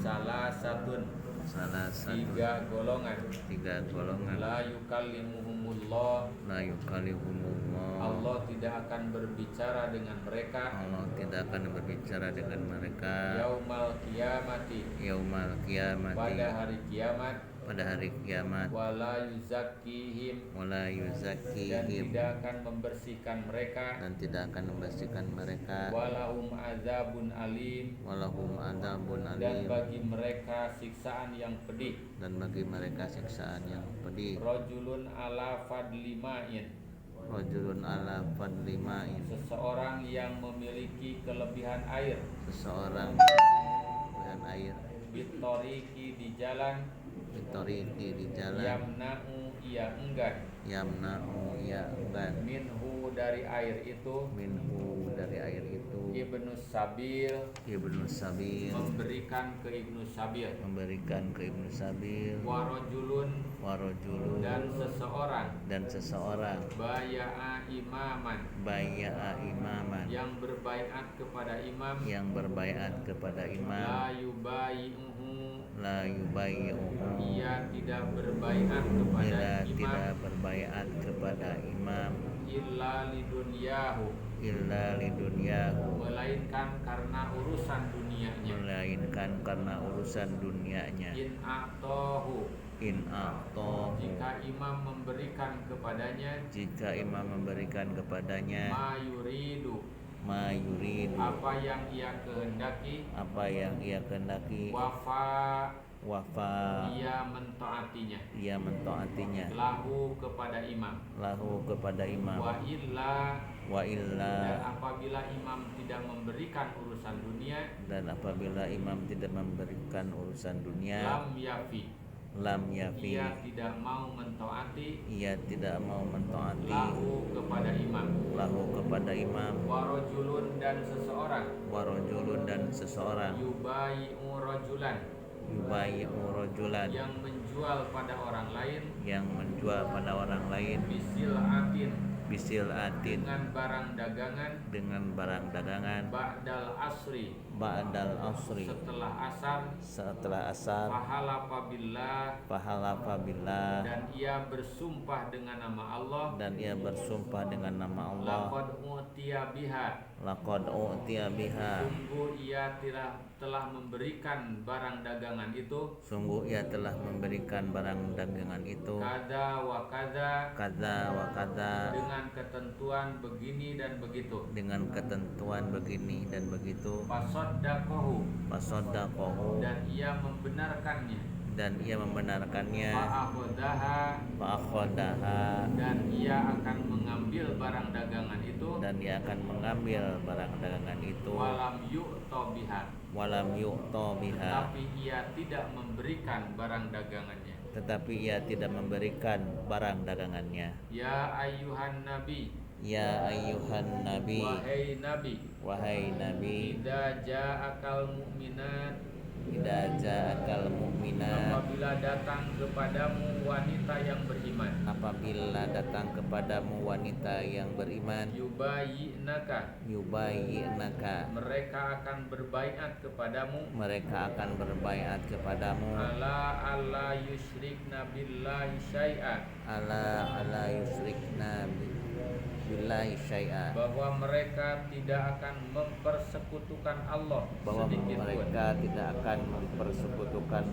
salah satu tiga golongan la yukallimuhumullah Allah tidak akan berbicara dengan mereka yaumal qiyamati pada hari kiamat wala yuzakkihim dan tidak akan membersihkan mereka walahum azabun alim dan bagi mereka siksaan yang pedih rajulun ala fadli ma'in seseorang yang memiliki kelebihan air bitoriki di jalan yamna'u ia enggan minhu dari air itu ibnu sabil memberikan ke ibnu sabil warajulun dan seseorang baya'a imaman yang berbaiat kepada imam la yubayi'uhu ia tidak berbaiat kepada imam illa lidunyahu melainkan karena urusan dunianya in a'tahu jika imam memberikan kepadanya ma yuridu apa yang ia kehendaki wafa ia mentaatinya lahu kepada imam wa illa dan apabila imam tidak memberikan urusan dunia lam yafi ia tidak mau mentaati lahu kepada imam warajulun dan seseorang yubayi'u rajulan yang menjual pada orang lain bisil'atin dengan barang dagangan ba'dal asri setelah asar fahalafa billah dan ia bersumpah dengan nama Allah laqad u'tiya biha sungguh ia telah memberikan barang dagangan itu kada wa kada dengan ketentuan begini dan begitu fasaddaqahu dan ia membenarkannya fa'akhadaha dan ia akan mengambil barang dagangan itu walam yu'ta biha tapi ia tidak memberikan barang dagangannya ya ayyuhan nabi wahai nabi idza ja'akal mu'minat apabila datang kepadamu wanita yang beriman yubayyinaka mereka akan berbaiat kepadamu ala yusyrikna billahi syai'a bahwa mereka tidak akan mempersekutukan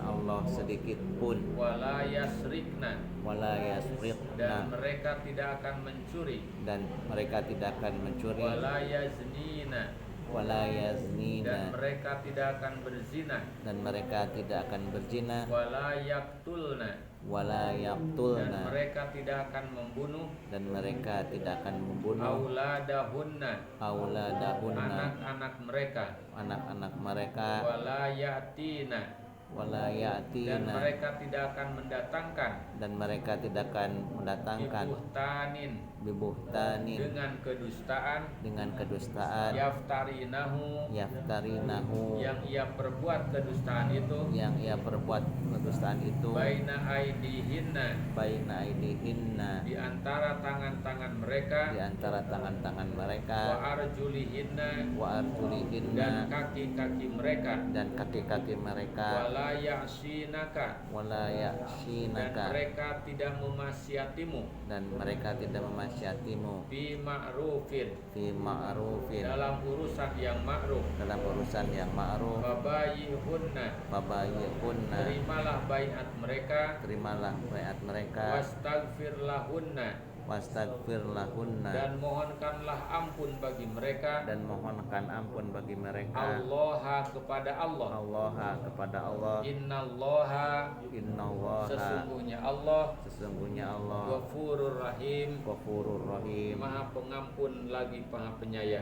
Allah sedikit pun wala yasrikna dan mereka tidak akan mencuri wala yaznina dan mereka tidak akan berzina wala yaqtulna dan mereka tidak akan membunuh auladahunna anak-anak mereka wala wala dan ya'tina, mereka tidak akan mendatangkan dan mereka tidak akan mendatangkan bibuhtanin, dengan kedustaan yaftarinahu, yang ia perbuat kedustaan itu baina aidihinna, di antara tangan-tangan mereka, wa arjulihinna, dan kaki-kaki mereka, wala ya'sinaka, dan mereka tidak memaksiatimu, fi ma'rufin, dalam urusan yang ma'ruf, fabayyihunna, terimalah baiat mereka, wastagfir lahunna, dan mohonkanlah ampun bagi mereka, Allah kepada Allah, innallaha, sesungguhnya Allah, Ghafurur Rahim, Maha Pengampun lagi Maha Penyayang.